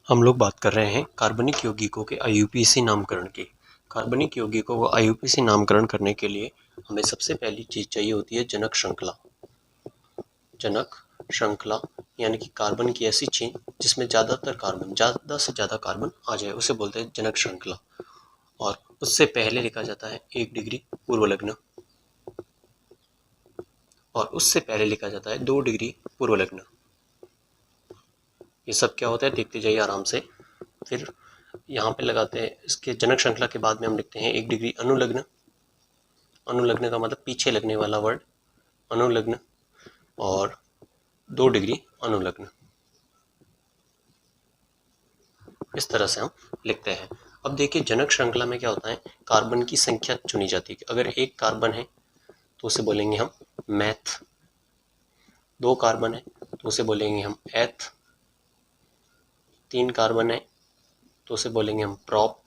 हम लोग बात कर रहे हैं कार्बनिक यौगिकों के आईयूपीएसी नामकरण की। कार्बनिक यौगिकों को आईयूपीएसी नामकरण करने के लिए हमें सबसे पहली चीज चाहिए होती है जनक श्रृंखला। जनक श्रृंखला यानी कि कार्बन की ऐसी चेन जिसमें ज़्यादा से ज़्यादा कार्बन आ जाए, उसे बोलते हैं जनक श्रृंखला। और उससे पहले लिखा जाता है 1 डिग्री पूर्व लग्न, और उससे पहले लिखा जाता है 2 डिग्री पूर्व लग्न। ये सब क्या होता है देखते जाइए आराम से। फिर यहाँ पे लगाते हैं इसके जनक श्रृंखला के बाद में हम लिखते हैं 1 डिग्री अनुलग्न। अनुलग्न का मतलब पीछे लगने वाला वर्ड, अनुलग्न। और 2 डिग्री अनुलग्न। इस तरह से हम लिखते हैं। अब देखिए जनक श्रृंखला में क्या होता है, कार्बन की संख्या चुनी जाती है। अगर 1 कार्बन है तो उसे बोलेंगे हम मैथ, 2 कार्बन है तो उसे बोलेंगे हम एथ, 3 कार्बन है तो उसे बोलेंगे हम प्रॉप,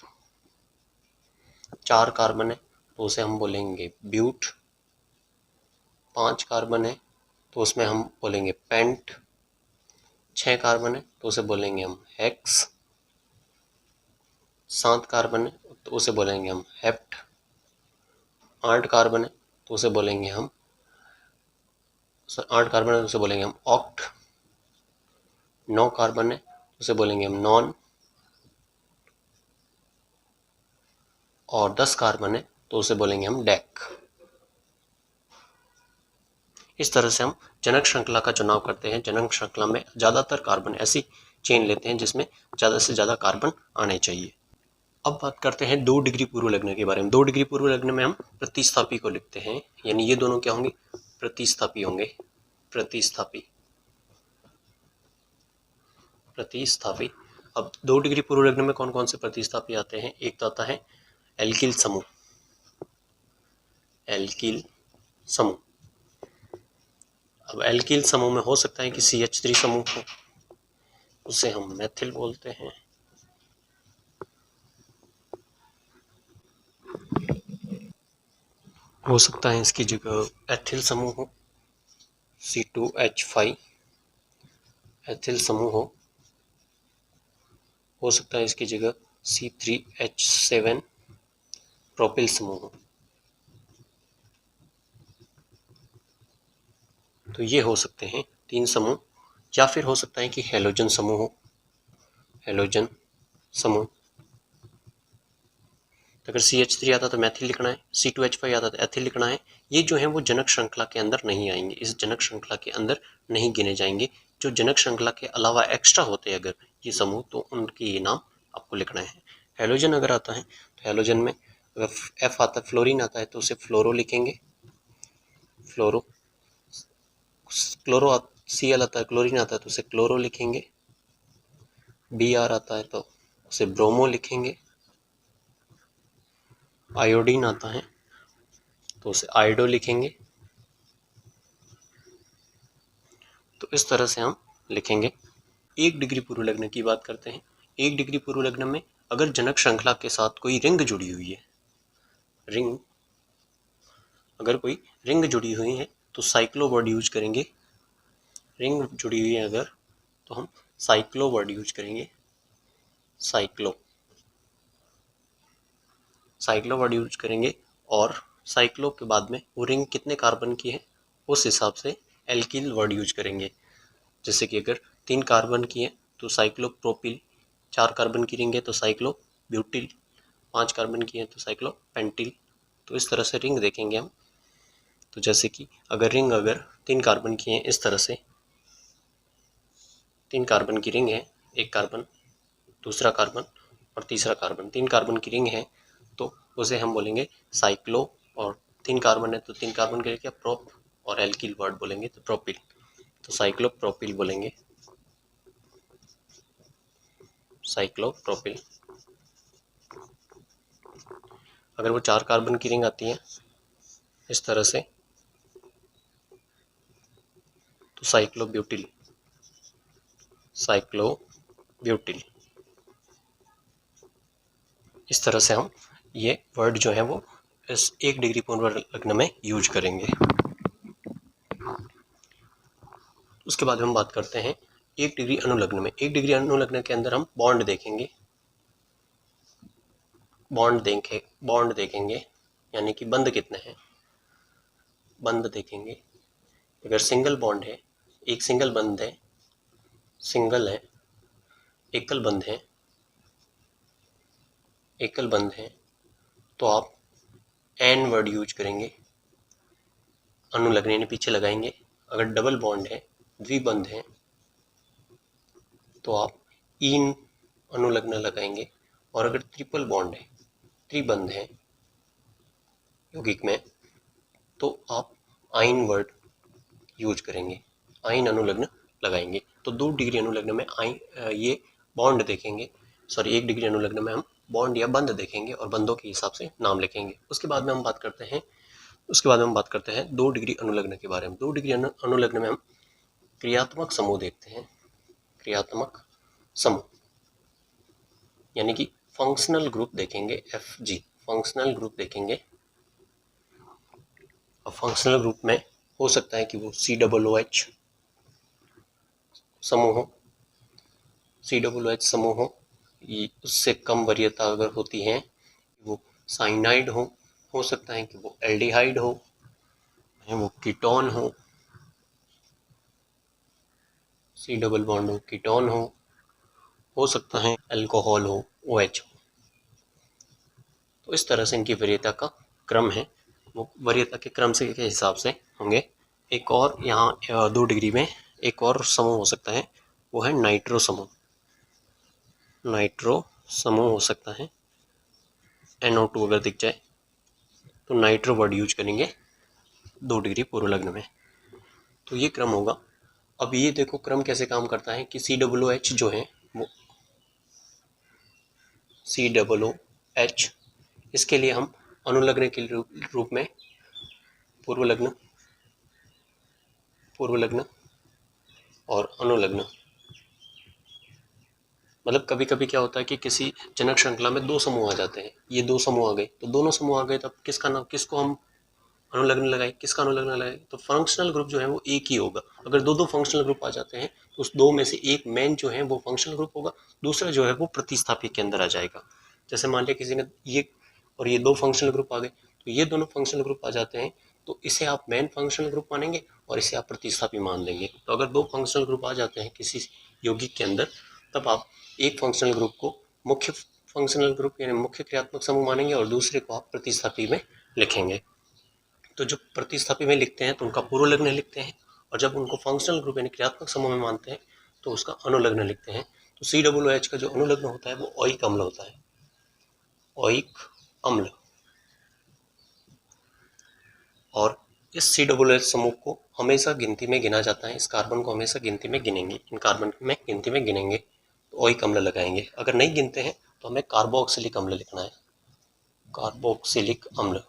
4 कार्बन है तो उसे हम बोलेंगे ब्यूट, 5 कार्बन है तो उसमें हम बोलेंगे पेंट, 6 कार्बन है तो उसे बोलेंगे हम हेक्स, 7 कार्बन है तो उसे बोलेंगे हम हेप्ट, 8 कार्बन है तो उसे बोलेंगे हम 8 कार्बन है तो उसे बोलेंगे हम ऑक्ट, 9 कार्बन है तो उसे बोलेंगे हम नॉन, और 10 कार्बन है तो उसे बोलेंगे हम डेक। इस तरह से हम जनक श्रृंखला का चुनाव करते हैं। जनक श्रृंखला में ज़्यादातर कार्बन ऐसी चेन लेते हैं जिसमें ज़्यादा से ज़्यादा कार्बन आने चाहिए। अब बात करते हैं 2 डिग्री पूर्व लग्न के बारे में। 2 डिग्री पूर्व लग्न में हम प्रतिस्थापी को लिखते हैं, यानी ये दोनों क्या होंगे, प्रतिस्थापी होंगे। प्रतिस्थापी, प्रतिस्थापी। अब 2 डिग्री पूर्व लग्न में कौन कौन से प्रतिस्थापी आते हैं, एक तो आता है एल्किल समूह। एल्किल समूह। अब एल्किल समूह में हो सकता है कि CH3 समूह हो, उसे हम मेथिल बोलते हैं। हो सकता है इसकी जगह एथिल समूह हो, C2H5 एथिल समूह हो सकता है इसकी जगह C3H7 प्रोपिल समूह हो। तो ये हो सकते हैं 3 समूह। या फिर हो सकता है कि हेलोजन समूह हो, हेलोजन समूह। अगर CH3 आता तो मैथिल लिखना है, C2H5 आता तो एथिल लिखना है। ये जो है वो जनक श्रृंखला के अंदर नहीं आएंगे, इस जनक श्रृंखला के अंदर नहीं गिने जाएंगे। जो जनक श्रृंखला के अलावा एक्स्ट्रा होते हैं अगर ये समूह, तो उनके ये नाम आपको लिखना है। हेलोजन अगर आता है तो हेलोजन में अगर F आता है, फ्लोरीन आता है तो उसे फ्लोरो लिखेंगे, फ्लोरो। क्लोरो Cl आता है, क्लोरीन आता है तो उसे क्लोरो लिखेंगे। Br आता है तो उसे ब्रोमो लिखेंगे। आयोडीन आता है तो उसे आयोडो लिखेंगे। तो इस तरह से हम लिखेंगे। 1 डिग्री पूर्व लग्न की बात करते हैं। 1 डिग्री पूर्व लग्न में अगर जनक श्रृंखला के साथ कोई रिंग जुड़ी हुई है, रिंग, अगर कोई रिंग जुड़ी हुई है तो साइक्लो वर्ड यूज करेंगे। रिंग जुड़ी हुई है अगर तो हम साइक्लो वर्ड यूज करेंगे, साइक्लो, साइक्लो वर्ड यूज करेंगे। और साइक्लो के बाद में वो रिंग कितने कार्बन की है उस हिसाब से एल्किल वर्ड यूज करेंगे। जैसे कि अगर 3 कार्बन की है तो साइक्लो प्रोपिल, 4 कार्बन की रिंग है तो साइक्लो ब्यूटिल, 5 कार्बन की है तो साइक्लो पेंटिल। तो इस तरह से रिंग देखेंगे हम। तो जैसे कि अगर रिंग अगर 3 कार्बन की है, इस तरह से 3 कार्बन की रिंग है, एक कार्बन, दूसरा कार्बन और तीसरा कार्बन, 3 कार्बन की रिंग है तो उसे हम बोलेंगे साइक्लो। और 3 कार्बन है तो 3 कार्बन के लिए क्या प्रोप, और एल्किल वर्ड बोलेंगे तो प्रोपिल, तो साइक्लो प्रोपिल बोलेंगे, साइक्लो प्रोपिल। अगर वो 4 कार्बन की रिंग आती है इस तरह से तो साइक्लो ब्यूटिल, साइक्लो ब्यूटिल। इस तरह से हम ये वर्ड जो है वो इस 1 डिग्री पूर्व लग्न में यूज करेंगे। उसके बाद हम बात करते हैं 1 डिग्री अनुलग्न में, 1 डिग्री अनुलग्न के अंदर हम बॉन्ड देखेंगे, बॉन्ड देखेंगे यानी कि बंध कितने हैं, बंध देखेंगे। अगर सिंगल बॉन्ड है, एक सिंगल बंध है, सिंगल है, एकल बंध है, एकल बंध है, तो आप एन वर्ड यूज करेंगे, अनुलग्न यानी पीछे लगाएंगे। अगर डबल बॉन्ड है, द्विबंध है, तो आप इन अनुलग्न लगाएंगे। और अगर ट्रिपल बॉन्ड है, त्रिबंध है यौगिक में, तो आप आइन वर्ड यूज करेंगे, आइन अनुलग्न लगाएंगे। तो 2 डिग्री अनुलग्न में ये बॉन्ड देखेंगे, सॉरी 1 डिग्री अनुलग्न में हम बॉन्ड या बंध देखेंगे और बंधों के हिसाब से नाम लिखेंगे। उसके बाद में हम बात करते हैं 2 डिग्री अनुलग्न के बारे में। 2 डिग्री अनुलग्न में हम क्रियात्मक समूह देखते हैं, क्रियात्मक समूह यानी कि फंक्शनल ग्रुप देखेंगे, FG फंक्शनल ग्रुप देखेंगे। अब फंक्शनल ग्रुप में हो सकता है कि वो COOH समूह हो, COOH समूह हो, उससे कम वरीयता अगर होती है वो साइनाइड हो सकता है कि वो एल्डिहाइड हो, वो कीटोन C डबल बॉन्ड हो, कीटोन हो सकता है अल्कोहल हो, OH हो। तो इस तरह से इनकी वरीयता का क्रम है, वो वरीयता के क्रम से के हिसाब से होंगे। एक और यहाँ 2 डिग्री में एक और समूह हो सकता है, वो है नाइट्रो समूह। नाइट्रो समूह हो सकता है, NO2 अगर दिख जाए तो नाइट्रो वर्ड यूज करेंगे 2 डिग्री पूर्व लग्न में। तो ये क्रम होगा। अब ये देखो क्रम कैसे काम करता है कि COOH जो है वो COOH, इसके लिए हम अनुलग्न के रूप में पूर्व लग्न और अनुलग्न, मतलब कभी कभी क्या होता है कि किसी जनक श्रृंखला में 2 समूह आ जाते हैं, ये 2 समूह आ गए, तो दोनों समूह आ गए, तब किसको हम अनुलग्न लगाए, किसका अनुलग्न लगाए, तो फंक्शनल ग्रुप जो है वो एक ही होगा। अगर 2 फंक्शनल ग्रुप आ जाते हैं तो उस 2 में से एक मेन जो है वो फंक्शनल ग्रुप होगा, दूसरा जो है वो प्रतिस्थापी के अंदर आ जाएगा। जैसे मान लिया किसी ने ये और ये 2 फंक्शनल ग्रुप आ गए, तो ये दोनों फंक्शनल ग्रुप आ जाते हैं, तो इसे आप मेन फंक्शनल ग्रुप मानेंगे और इसे आप प्रतिस्थापी मान लेंगे। तो अगर 2 फंक्शनल ग्रुप आ जाते हैं किसी यौगिक के अंदर, तब आप एक फंक्शनल ग्रुप को मुख्य फंक्शनल ग्रुप यानी मुख्य क्रियात्मक समूह मानेंगे और दूसरे को आप प्रतिस्थापी में लिखेंगे। तो जो प्रतिस्थापी में लिखते हैं तो उनका पूर्व लग्न लिखते हैं, और जब उनको फंक्शनल ग्रुप यानी क्रियात्मक समूह में मानते हैं तो उसका अनुलग्न लिखते हैं। तो COOH का जो अनुलग्न होता है वो ओइक अम्ल होता है, ओइक अम्ल। और इस COOH समूह को हमेशा गिनती में गिना जाता है, इस कार्बन को हमेशा गिनती में गिनेंगे, इन कार्बन में गिनती में गिनेंगे तो ओइक अम्ल लगाएंगे। अगर नहीं गिनते हैं तो हमें कार्बोक्सिलिक अम्ल लिखना है, कार्बोक्सिलिक अम्ल।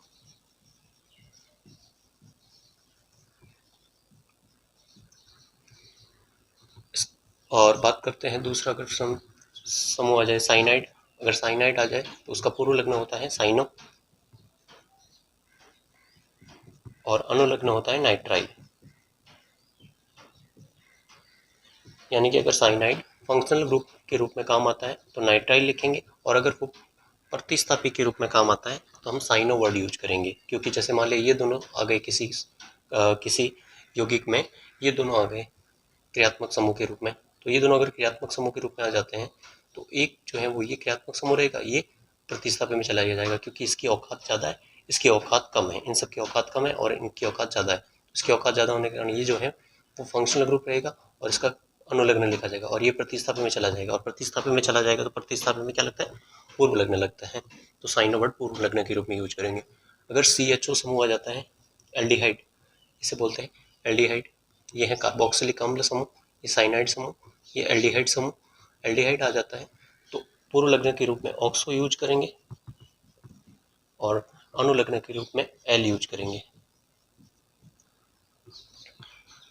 और बात करते हैं दूसरा, अगर समूह आ जाए साइनाइड, अगर साइनाइड आ जाए तो उसका पूर्व लग्न होता है साइनो और अनुलग्न होता है नाइट्राइल। यानी कि अगर साइनाइड फंक्शनल ग्रुप के रूप में काम आता है तो नाइट्राइल लिखेंगे, और अगर वो प्रतिस्थापी के रूप में काम आता है तो हम साइनो वर्ड यूज करेंगे। क्योंकि जैसे मान लिया ये दोनों आ गए किसी यौगिक में, ये दोनों आ गए क्रियात्मक समूह के रूप में, तो ये दोनों अगर क्रियात्मक समूह के रूप में आ जाते हैं तो एक जो है वो ये क्रियात्मक समूह रहेगा, ये प्रतिस्थापी में चला जाएगा, क्योंकि इसकी औकात ज़्यादा है, इसकी औकात कम है, इन सब की औकात कम है और इनकी औकात ज़्यादा है। इसकी औकात ज़्यादा होने के कारण ये जो है वो फंक्शनल ग्रुप रहेगा और इसका अनुलग्न लिखा जाएगा, और ये प्रतिस्थापी में चला जाएगा, और प्रतिस्थापी में चला जाएगा तो प्रतिस्थापी में क्या लगता है, पूर्व लग्न लगता है। तो साइनो वर्ड पूर्व लग्न के रूप में यूज करेंगे। अगर CHO समूह आ जाता है, एल्डिहाइड इसे बोलते हैं, एल्डिहाइड, ये है कार्बोक्सिलिक अम्ल समूह, ये साइनाइड समूह, ये एल्डिहाइड समूह, एल्डिहाइड आ जाता है तो पूर्व लग्न के रूप में ऑक्सो यूज करेंगे और अनुलग्न के रूप में एल यूज करेंगे।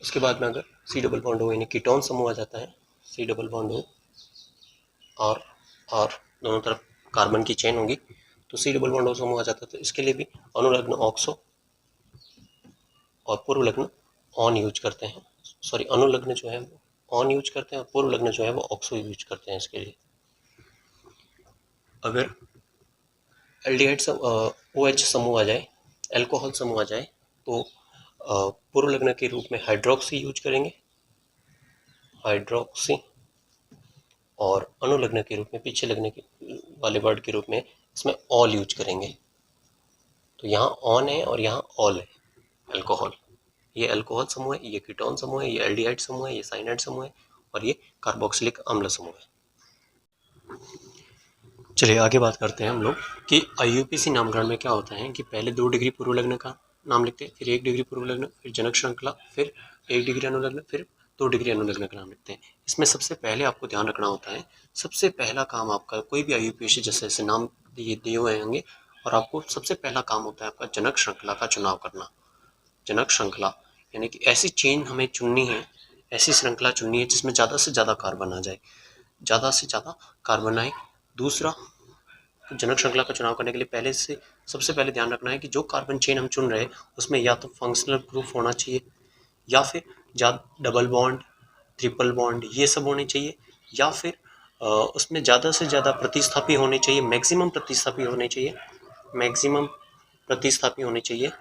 उसके बाद में अगर C डबल बॉन्ड हो यानी कीटोन समूह आ जाता है, C डबल बॉन्ड हो और दोनों तरफ कार्बन की चेन होगी तो C डबल बॉन्ड हो समूह आ जाता है, तो इसके लिए भी अनुलग्न ऑक्सो और पूर्व लग्न ऑन यूज करते हैं, सॉरी अनुलग्न जो है ऑन यूज करते हैं और पूर्व लग्न जो है वो ऑक्सो यूज करते हैं इसके लिए। अगर एल्डिहाइड OH समूह आ जाए, एल्कोहल समूह आ जाए, तो पूर्व लग्न के रूप में हाइड्रोक्सी यूज करेंगे, हाइड्रोक्सी, और अनुलग्न के रूप में पीछे लगने के वाले वर्ड के रूप में इसमें ऑल यूज करेंगे। तो यहाँ ऑन है और यहाँ ऑल है, अल्कोहल। ये अल्कोहल समूह है, ये कीटोन समूह है, ये एल्डिहाइड समूह है, ये साइनाइड समूह है, और ये कार्बोक्सिलिक अम्ल समूह है। चलिए आगे बात करते हैं हम लोग कि IUPAC नामकरण में क्या होता है कि पहले 2 डिग्री पूर्व लग्न का नाम लिखते हैं, फिर 1 डिग्री पूर्व लग्न, फिर जनक श्रृंखला, फिर 1 डिग्री अनुलग्न, फिर 2 डिग्री अनुलग्न का नाम लिखते हैं। इसमें सबसे पहले आपको ध्यान रखना होता है, सबसे पहला काम आपका कोई भी IUPAC जैसे जैसे नाम दिए हुए होंगे, और आपको सबसे पहला काम होता है आपका जनक श्रृंखला का चुनाव करना। जनक श्रृंखला यानी कि ऐसी चेन हमें चुननी है, ऐसी श्रृंखला चुननी है जिसमें ज़्यादा से ज़्यादा कार्बन आ जाए, ज़्यादा से ज़्यादा कार्बन आए। दूसरा, जनक श्रृंखला का चुनाव करने के लिए सबसे पहले ध्यान रखना है कि जो कार्बन चेन हम चुन रहे हैं उसमें या तो फंक्शनल ग्रुप होना चाहिए, या फिर डबल बॉन्ड, ट्रिपल बॉन्ड ये सब होने चाहिए, या फिर उसमें ज़्यादा से ज़्यादा प्रतिस्थापी होने चाहिए, मैक्सिमम प्रतिस्थापी होने चाहिए, मैक्सिमम प्रतिस्थापी होने चाहिए,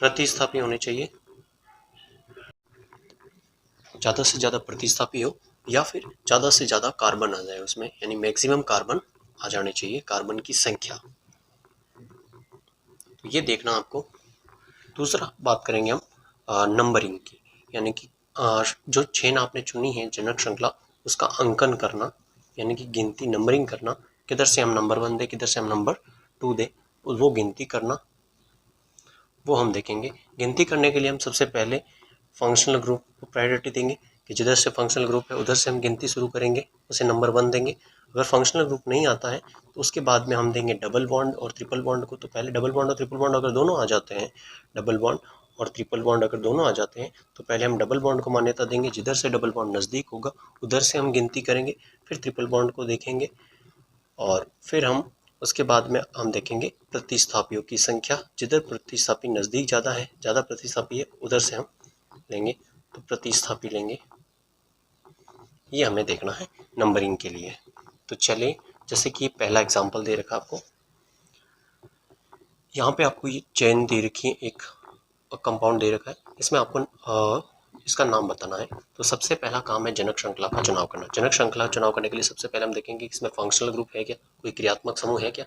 प्रतिस्थापी होने चाहिए, ज़्यादा से ज़्यादा प्रतिस्थापी हो, या फिर ज़्यादा से ज़्यादा कार्बन आ जाए उसमें, यानी मैक्सिमम कार्बन आ जाने चाहिए, कार्बन की संख्या। तो ये देखना आपको। दूसरा बात करेंगे हम नंबरिंग की, यानी कि जो चेन आपने चुनी है जनक श्रृंखला, उसका अंकन करना, यानी कि गिनती, नंबरिंग करना, किधर से हम नंबर 1 दे, किधर से हम नंबर 2 दे, वो गिनती करना, वो हम देखेंगे। गिनती करने के लिए हम सबसे पहले फंक्शनल ग्रुप को प्रायोरिटी देंगे कि जिधर से फंक्शनल ग्रुप है उधर से हम गिनती शुरू करेंगे, उसे नंबर 1 देंगे। अगर फंक्शनल ग्रुप नहीं आता है तो उसके बाद में हम देंगे डबल बॉन्ड और ट्रिपल बॉन्ड को। तो पहले डबल बॉन्ड और ट्रिपल बॉन्ड अगर दोनों आ जाते हैं, डबल बॉन्ड और ट्रिपल बॉन्ड अगर दोनों आ जाते हैं तो पहले हम डबल बॉन्ड को मान्यता देंगे, जिधर से डबल बॉन्ड नज़दीक होगा उधर से हम गिनती करेंगे, फिर ट्रिपल बॉन्ड को देखेंगे, और फिर हम उसके बाद में हम देखेंगे प्रतिस्थापियों की संख्या, जिधर प्रतिस्थापी नज़दीक ज़्यादा है, ज़्यादा प्रतिस्थापी है, उधर से हम लेंगे, तो प्रतिस्थापी लेंगे। ये हमें देखना है नंबरिंग के लिए। तो चलिए, जैसे कि पहला एग्जांपल दे रखा आपको, यहाँ पे आपको ये चेन दे रखी है, एक कंपाउंड दे रखा है, इसमें आपको इसका नाम बताना है। तो सबसे पहला काम है जनक श्रृंखला का चुनाव करना। जनक श्रृंखला चुनाव करने के लिए सबसे पहले हम देखेंगे कि इसमें फंक्शनल ग्रुप है क्या, कोई क्रियात्मक समूह है क्या।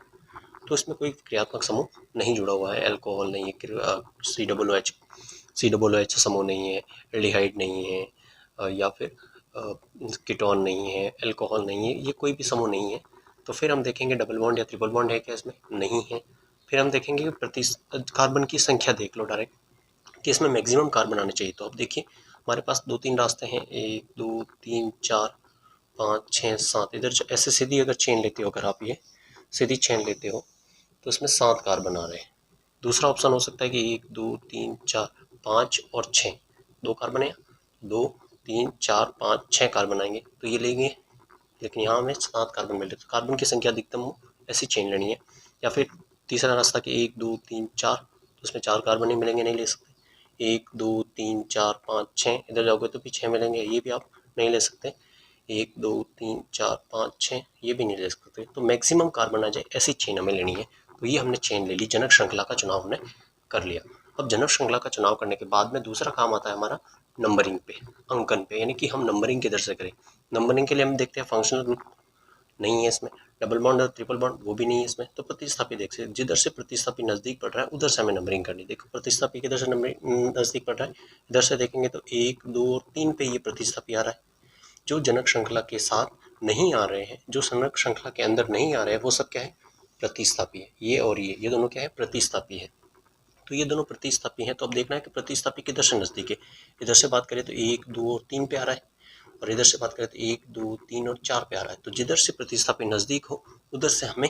तो इसमें कोई क्रियात्मक समूह नहीं जुड़ा हुआ है, अल्कोहल नहीं है, COOH समूह नहीं है, एल्डिहाइड नहीं है, या फिर कीटोन नहीं है, अल्कोहल नहीं है, ये कोई भी समूह नहीं है। तो फिर हम देखेंगे डबल बॉन्ड या ट्रिपल बॉन्ड है क्या, इसमें नहीं है। फिर हम देखेंगे कि कार्बन की संख्या देख लो डायरेक्ट कि इसमें मैक्सिमम कार्बन आने चाहिए। तो अब देखिए हमारे पास 2-3 रास्ते हैं, 1 2 3 4 5 6 7। इधर ऐसे सीधी अगर चेन लेते हो, अगर आप ये सीधी चेन लेते हो तो इसमें 7 कार्बन आ रहे हैं। दूसरा ऑप्शन हो सकता है कि 1 2 3 4 5 और 6, 2 कार्बन है, 2 3 4 5 6 कार्बन आएंगे, तो ये लेंगे, लेकिन यहाँ हमें 7 कार्बन मिल रहे। तो कार्बन की संख्या अधिकतम हो ऐसी चेन लेनी है। या फिर तीसरा रास्ता कि 1 2 3 4, तो उसमें 4 कार्बन ही मिलेंगे, नहीं ले सकते। 1 2 3 4 5 6, इधर जाओगे तो भी 6 मिलेंगे, ये भी आप नहीं ले सकते। 1 2 3 4 5 6, ये भी नहीं ले सकते। तो मैक्सिमम कार्बन आ जाए ऐसी चेन हमें लेनी है। तो ये हमने चेन ले ली, जनक श्रृंखला का चुनाव हमने कर लिया। अब जनक श्रृंखला का चुनाव करने के बाद में दूसरा काम आता है हमारा नंबरिंग पे, अंकन पे, यानी कि हम नंबरिंग किधर से करें। नंबरिंग के लिए हम देखते हैं फंक्शनल ग्रुप नहीं है इसमें, डबल बॉन्ड और ट्रिपल बॉन्ड वो भी नहीं है इसमें, तो प्रतिस्थापी देख सकते, जिधर से प्रतिस्थापी नज़दीक पड़ रहा है उधर से हमें नंबरिंग करनी। देखो प्रतिस्थापी किधर से नज़दीक पड़ रहा है, इधर से देखेंगे तो 1 2 और 3 पे ये प्रतिस्थापी आ रहा है। जो जनक श्रृंखला के साथ नहीं आ रहे हैं, जो जनक श्रृंखला के अंदर नहीं आ रहे हैं, वो सब क्या है, प्रतिस्थापी है। ये और ये दोनों क्या है, प्रतिस्थापी है। तो ये दोनों प्रतिस्थापी हैं। तो अब देखना है कि प्रतिस्थापी किधर से नज़दीक है। इधर से बात करें तो 1 2 और 3 पे आ रहा है, और इधर से बात करें तो 1 2 3 और 4 पे आ रहा है। तो जिधर से प्रतिस्थापी नज़दीक हो उधर से हमें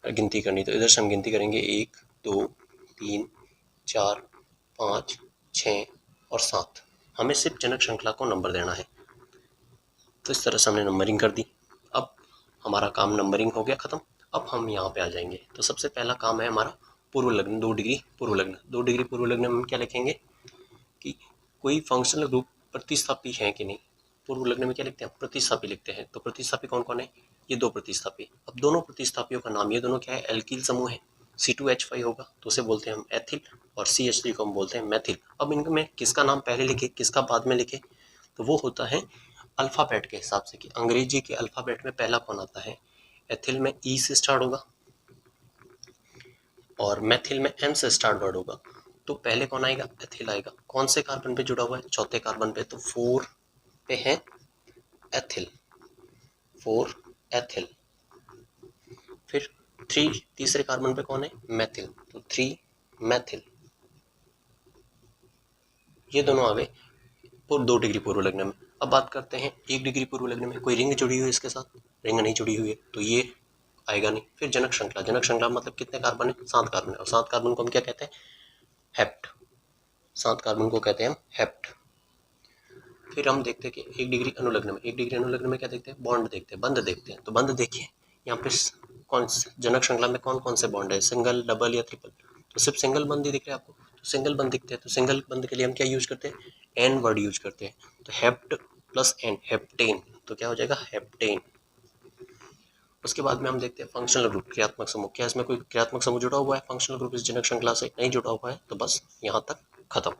गिनती करनी। तो इधर से हम गिनती करेंगे 1 2 3 4 5 6 और 7। हमें सिर्फ जनक श्रृंखला को नंबर देना है। तो इस तरह से हमने नंबरिंग कर दी। अब हमारा काम नंबरिंग हो गया ख़त्म। अब हम यहाँ पे आ जाएंगे। तो सबसे पहला काम है हमारा पूर्व लग्न, 2 डिग्री पूर्व लग्न। 2 डिग्री पूर्व लग्न में हम क्या लिखेंगे, कोई फंक्शनल ग्रुप प्रतिस्थापी है कि नहीं। पूर्व लग्न में क्या लिखते हैं, प्रतिस्थापी लिखते हैं। तो प्रतिस्थापी कौन कौन है, ये दो प्रतिस्थापी। अब दोनों प्रतिस्थापियों का नाम, ये दोनों क्या है, एल्किल समूह है। C2H5 होगा तो उसे बोलते हैं हम एथिल, और CH3 को हम बोलते हैं मैथिल। अब इनमें किसका नाम पहले लिखे किसका बाद में लिखे, तो वो होता है अल्फाबेट के हिसाब से कि अंग्रेजी के अल्फाबेट में पहला कौन आता है। एथिल में E से स्टार्ट होगा और मैथिल में M से स्टार्ट वर्ड होगा। तो पहले कौन आएगा, एथिल आएगा। कौन से कार्बन पे जुड़ा हुआ है, चौथे कार्बन पे, तो 4 पे है एथिल, 4 एथिल। फिर 3 तीसरे कार्बन पे कौन है, मैथिल, तो 3 मैथिल। ये दोनों आ गए 2 डिग्री पूर्व लग्न में। अब बात करते हैं 1 डिग्री पूर्व लग्न में, कोई रिंग जुड़ी हुई है इसके साथ, रिंग नहीं जुड़ी हुई है तो ये आएगा नहीं। फिर जनक श्रृंखला, जनक श्रृंखला मतलब कितने कार्बन है, 7 कार्बन है, और 7 कार्बन को हम क्या कहते हैं, हेप्ट। 7 कार्बन को कहते हैं हम हेप्ट। फिर हम देखते हैं कि 1 डिग्री अनुलग्न में, 1 डिग्री अनुलग्न में क्या देखते हैं, बॉन्ड देखते हैं, बंध देखते हैं। तो बंध देखिए यहाँ पे कौन जनक श्रृंखला में कौन कौन से बॉन्ड है, सिंगल, डबल या ट्रिपल। तो सिर्फ सिंगल बंद ही दिख रहे हैं आपको, तो सिंगल बंद दिखते हैं। तो सिंगल बंद के लिए हम क्या यूज करते हैं, एन वर्ड यूज करते हैं। तो हेप्ट प्लस एन, हेप्टेन, तो क्या हो जाएगा, हेप्टेन। उसके बाद में हम देखते हैं फंक्शनल ग्रुप, क्रियात्मक समूह। क्या इसमें कोई क्रियात्मक समूह जुड़ा हुआ है फंक्शनल ग्रुप इस जनक श्रृंखला से, नहीं जुड़ा हुआ है, तो बस यहाँ तक खत्म।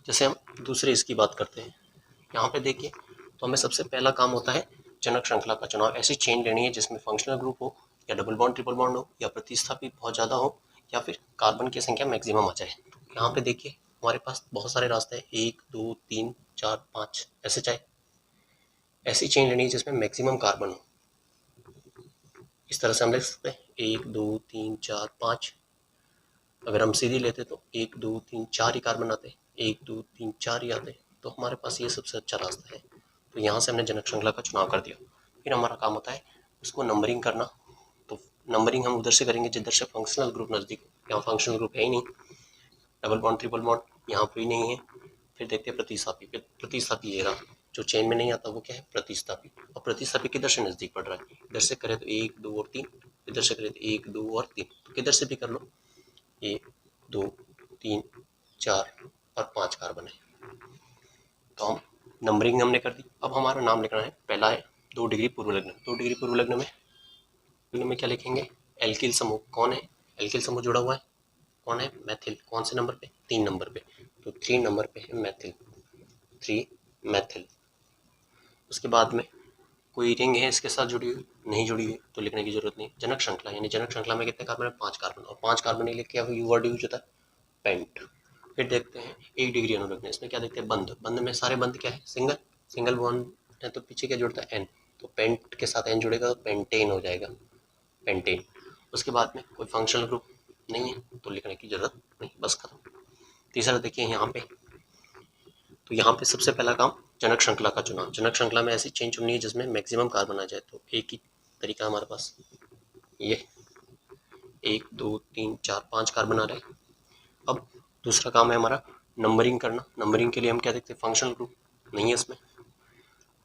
जैसे हम दूसरे इसकी बात करते हैं, यहाँ पे देखिए, तो हमें सबसे पहला काम होता है जनक श्रृंखला का चुनाव। ऐसी चेन लेनी है जिसमें फंक्शनल ग्रुप हो, या डबल बॉन्ड ट्रिपल बॉन्ड हो, या प्रतिस्थापी बहुत ज़्यादा हो, या फिर कार्बन की संख्या मैक्सिमम आ जाए। तो यहाँ पे देखिए हमारे पास बहुत सारे रास्ते हैं, 1 2 3 4 5, ऐसे चाहे ऐसी चेन लेनी है जिसमें मैक्सिमम कार्बन हो। इस तरह से हम लिख सकते हैं 1 2 3 4 5। अगर हम सीधी लेते तो 1 2 3 4 ही कार्बन आते, 1 2 3 4 ही आते। तो हमारे पास ये सबसे अच्छा रास्ता है। तो यहाँ से हमने जनक श्रृंखला का चुनाव कर दिया। फिर हमारा काम होता है उसको नंबरिंग करना। तो नंबरिंग हम उधर से करेंगे जिधर से फंक्शनल ग्रुप नज़दीक। यहाँ फंक्शनल ग्रुप है ही नहीं, डबल बॉन्ड ट्रिपल बॉन्ड यहाँ पर ही नहीं है। फिर देखते हैं प्रतिस्थापी। प्रतिस्थापी ये रहा, जो चेन में नहीं आता वो क्या है, प्रतिस्थापी। और प्रतिस्थापी किधर से नज़दीक पड़ रहा है, इधर से करे तो 1 2 और 3, इधर से करे तो 1 2 और 3, तो किधर से भी कर लो, 1 2 3 4 और 5 कार्बन है। तो हम नंबरिंग हमने कर दी। अब हमारा नाम लिखना है, पहला है 2 डिग्री पूर्व लग्न। 2 डिग्री पूर्व लग्न में क्या लिखेंगे, एल्किल समूह। कौन है, एल्किल समूह जुड़ा हुआ है, कौन है, मैथिल। कौन से नंबर पे, 3 नंबर पे, तो 3 नंबर पे है मैथिल, 3 मैथिल। उसके बाद में कोई रिंग है इसके साथ जुड़ी हुई, नहीं जुड़ी हुई तो लिखने की जरूरत नहीं। जनक श्रृंखला, यानी जनक श्रृंखला में कितने कार्बन है, 5 कार्बन, और 5 कार्बन ही लिख के वर्ड यूज होता है पेंट। फिर देखते हैं 1 डिग्री अनुलग्न, इसमें क्या देखते हैं, बंध। बंध में सारे बंध क्या है, सिंगल, सिंगल बॉन्ड है तो पीछे क्या जुड़ता है, एन। तो पेंट के साथ एन जुड़ेगा तो पेंटेन हो जाएगा, पेंटेन। उसके बाद में कोई फंक्शनल ग्रुप नहीं है तो लिखने की जरूरत नहीं, बस खत्म। तीसरा देखिए यहाँ पे, तो यहाँ पे सबसे पहला काम जनक श्रृंखला का चुनाव। जनक श्रृंखला में ऐसी चेन चुननी है जिसमें मैक्सिमम कार्बन आ जाए। तो एक ही तरीका हमारे पास, ये 1 2 3 4 5 कार्बन आ रहे हैं। अब दूसरा काम है हमारा नंबरिंग करना। नंबरिंग के लिए हम क्या देखते हैं, फंक्शनल ग्रुप नहीं है इसमें,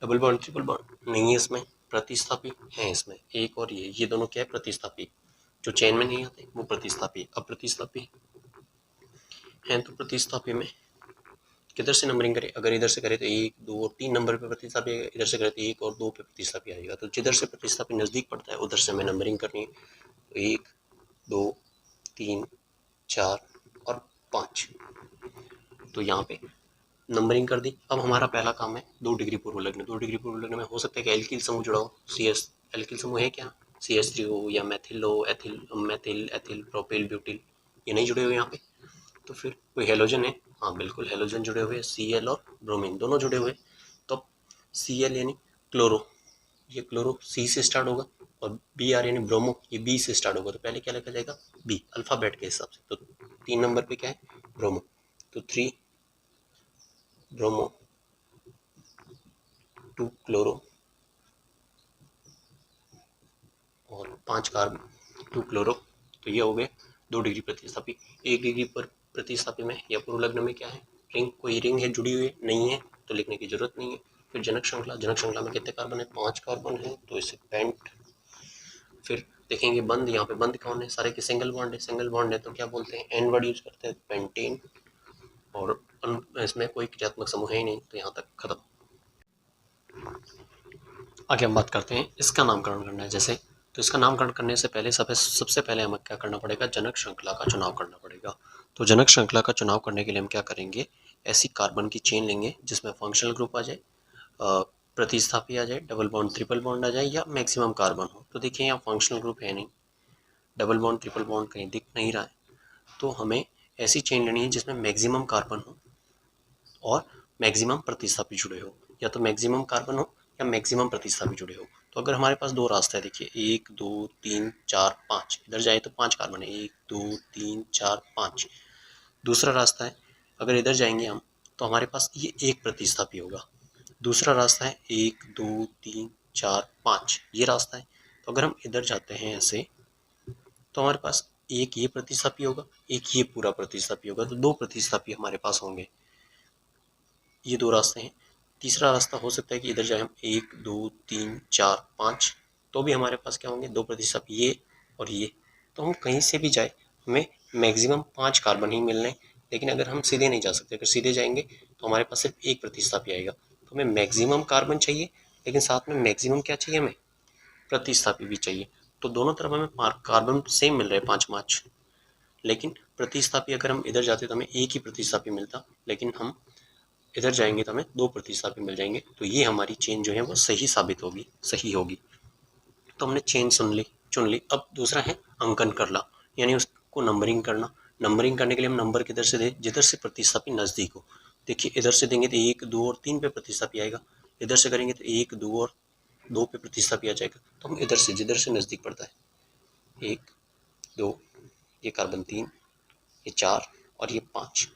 डबल बॉन्ड ट्रिपल बॉन्ड नहीं है इसमें, प्रतिस्थापी है इसमें एक, और ये दोनों क्या है, प्रतिस्थापी। जो चेन में नहीं आते वो प्रतिस्थापी। अब प्रतिस्थापी हैं तो प्रतिस्थापी में किधर से नंबरिंग करें, अगर इधर से करें तो 1 2 और 3 नंबर पे प्रतिस्थापी आएगा, इधर से करें तो 1 और 2 पे प्रतिस्थापी आएगा। तो जिधर से प्रतिस्थापी नज़दीक पड़ता है उधर से हमें नंबरिंग करनी है। तो 1 2 3 4 और 5, तो यहाँ पे नंबरिंग कर दी। अब हमारा पहला काम है 2 डिग्री पूर्व लग्न। 2 डिग्री पूर्व लग्न में हो सकता है कि एल्किल समूह जुड़ा हो, CS। एल्किल समूह है क्या, CH3 हो, या मैथिल हो, ethyl, Maithil, ethyl, propyl, butyl, ये नहीं जुड़े हुए यहाँ पे। तो फिर कोई हेलोजन है, हाँ बिल्कुल हेलोजन जुड़े हुए हैं, Cl और ब्रोमीन दोनों जुड़े हुए। तो Cl यानी क्लोरो, ये क्लोरो C से स्टार्ट होगा, और Br यानी ब्रोमो, ये B से स्टार्ट होगा। तो पहले क्या लिखा जाएगा, B अल्फाबेट के हिसाब से। तो 3 नंबर पे क्या है, ब्रोमो, तो 3 ब्रोमो, 2 क्लोरो और 5 कार्बन, 2 क्लोरो। तो ये हो गए 2 डिग्री प्रतिस्थापी। 1 डिग्री पर प्रतिस्थापी में या पूर्व लग्न में क्या है, रिंग। कोई रिंग है जुड़ी हुई नहीं है तो लिखने की जरूरत नहीं है। फिर जनक श्रृंखला, जनक श्रृंखला में कितने कार्बन है, 5 कार्बन है, तो इसे पेंट। फिर देखेंगे बंद, यहाँ पे बंद कौन है, सारे के सिंगल बॉन्ड है, सिंगल बॉन्ड है तो क्या बोलते हैं, एन वर्ड यूज करते हैं, पेंटेन। और इसमें कोई क्रियात्मक समूह है ही नहीं, तो यहाँ तक खत्म। आगे हम बात करते हैं इसका नामकरण करना है जैसे, तो इसका नामकरण करने से पहले सबसे पहले हमें क्या करना पड़ेगा, जनक श्रृंखला का चुनाव करना पड़ेगा। तो जनक श्रृंखला का चुनाव करने के लिए हम क्या करेंगे, ऐसी कार्बन की चेन लेंगे जिसमें फंक्शनल ग्रुप आ जाए, प्रतिस्थापी आ जाए, डबल बॉन्ड ट्रिपल बॉन्ड आ जाए या मैक्सिमम कार्बन हो। तो देखिए यहाँ फंक्शनल ग्रुप है नहीं, डबल बॉन्ड ट्रिपल बॉन्ड कहीं दिख नहीं रहा है, तो हमें ऐसी चेन लेनी है जिसमें मैक्सिमम कार्बन हो और मैक्सिमम प्रतिस्थापी जुड़े हो, या तो मैक्सिमम कार्बन हो या मैक्सिमम प्रतिस्थापी जुड़े हो। तो अगर हमारे पास दो रास्ते हैं, देखिए 1 2 3 4 5, इधर जाए तो 5 कार्बन है, 1 2 3 4 5। दूसरा रास्ता है, अगर इधर जाएंगे हम तो हमारे पास ये एक प्रतिस्थापी होगा। दूसरा रास्ता है 1 2 3 4 5, ये रास्ता है। तो अगर हम इधर जाते हैं ऐसे, तो हमारे पास एक ये प्रतिस्थापी होगा, एक ये पूरा प्रतिस्थापी होगा, तो दो प्रतिस्थापी हमारे पास होंगे। ये दो रास्ते हैं। तीसरा रास्ता हो सकता है कि इधर जाए हम 1 2 3 4 5, तो भी हमारे पास क्या होंगे, दो प्रतिस्थापी ये और ये। तो हम कहीं से भी जाए हमें मैक्सिमम 5 कार्बन ही मिलने हैं। लेकिन अगर हम सीधे नहीं जा सकते, अगर सीधे जाएंगे तो हमारे पास सिर्फ एक प्रतिस्थापी आएगा। तो हमें मैक्सिमम कार्बन चाहिए, लेकिन साथ में मैक्सिमम क्या चाहिए, हमें प्रतिस्थापी भी चाहिए। तो दोनों तरफ हमें कार्बन सेम मिल रहे हैं 5 5, लेकिन प्रतिस्थापी अगर हम इधर जाते तो हमें एक ही प्रतिस्थापी मिलता, लेकिन हम इधर जाएंगे तो हमें दो प्रतिस्थापी मिल जाएंगे। तो ये हमारी चेन जो है वो सही साबित होगी, सही होगी। तो हमने चेन चुन ली। अब दूसरा है अंकन करना, यानी उसको नंबरिंग करना। नंबरिंग करने के लिए हम नंबर किधर से दें, जिधर से प्रतिस्थापी नज़दीक हो। देखिए इधर से देंगे तो 1 2 और 3 पे प्रतिस्थापी आएगा, इधर से करेंगे तो 1 2 और 2 पे प्रतिस्थापी आ जाएगा। तो हम इधर से जिधर से नज़दीक पड़ता है, 1 2, ये कार्बन 3, ये 4 और ये 5,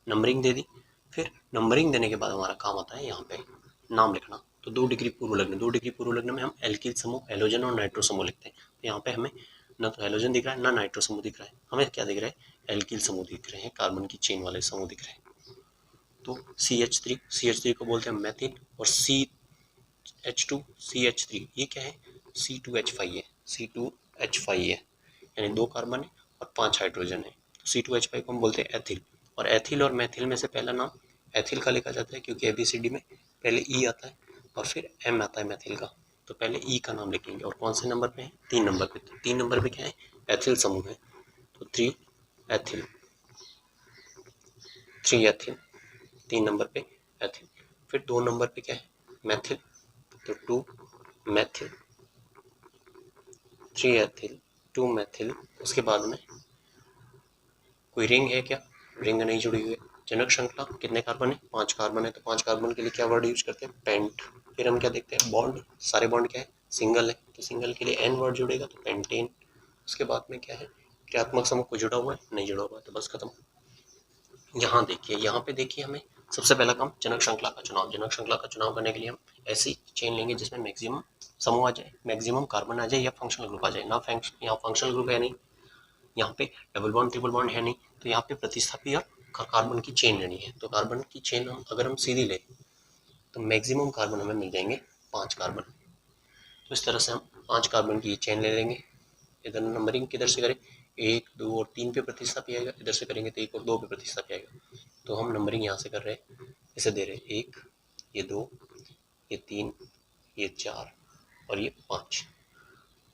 नंबरिंग दे दी। फिर नंबरिंग देने के बाद हमारा काम आता है यहाँ पे नाम लिखना। तो 2 डिग्री पूर्व लग्न, 2 डिग्री पूर्व लग्न में हम एल्किल समूह, हैलोजन और नाइट्रो समूह लिखते हैं। तो यहाँ पे हमें ना तो हैलोजन दिख रहा है ना नाइट्रो समूह दिख रहा है, हमें क्या दिख रहा है, एल्किल समूह दिख रहे हैं, कार्बन की चेन वाले समूह दिख रहे हैं। तो CH3 को बोलते हैं मैथिल, और CH2 CH3 ये क्या है, C2H5 है, C2H5 है, यानी 2 कार्बन है और 5 हाइड्रोजन है। तो C2H5 को हम बोलते हैं एथिल। और एथिल और मैथिल में से पहला नाम एथिल का लिखा जाता है, क्योंकि ABCD में पहले ई आता है और फिर एम आता है मैथिल का। तो पहले ई का नाम लिखेंगे। और कौन से नंबर पे है, 3 नंबर पे। तो 3 नंबर पे क्या है, एथिल समूह है, तो 3 एथिल, 3 एथिल, 3 नंबर पे एथिल। फिर 2 नंबर पे क्या है, मैथिल, तो 2 मैथिल, 3 एथिल, 2 मैथिल। उसके बाद में कोई रिंग है क्या, रिंग नहीं जुड़ी हुई है। जनक श्रृंखला कितने कार्बन है, 5 कार्बन है, तो 5 कार्बन के लिए क्या वर्ड यूज करते हैं, पेंट। फिर हम क्या देखते हैं, बॉन्ड, सारे बॉन्ड क्या है, सिंगल है, तो सिंगल के लिए एन वर्ड जुड़ेगा, तो पेंटेन। उसके बाद में क्या है, क्रियात्मक समूह को जुड़ा हुआ है, नहीं जुड़ा हुआ है, तो बस खत्म। यहाँ देखिए, यहाँ पे देखिए, हमें सबसे पहला काम जनक श्रृंखला का चुनाव। जनक श्रृंखला का चुनाव करने के लिए हम ऐसी चेन लेंगे जिसमें मैक्सिमम समूह आ जाए, मैक्सिमम कार्बन आ जाए या फंक्शनल ग्रुप आ जाए। ना यहाँ फंक्शनल ग्रुप है नहीं, यहाँ पे डबल बॉन्ड ट्रिपल बॉन्ड है नहीं, तो यहाँ पे प्रतिस्थापी और कार्बन की चेन लेनी है। तो कार्बन की चेन हम अगर हम सीधी ले तो मैक्सिमम कार्बन हमें मिल जाएंगे 5 कार्बन। तो इस तरह से हम 5 कार्बन की चेन ले लेंगे। इधर नंबरिंग किधर से करें, 1 2 और 3 पे प्रतिस्थापी आएगा, इधर से करेंगे तो 1 और 2 पे प्रतिस्थापी आएगा। तो हम नंबरिंग यहाँ से कर रहे हैं, इसे दे रहे हैं 1, ये 2, ये 3, ये 4 और ये 5,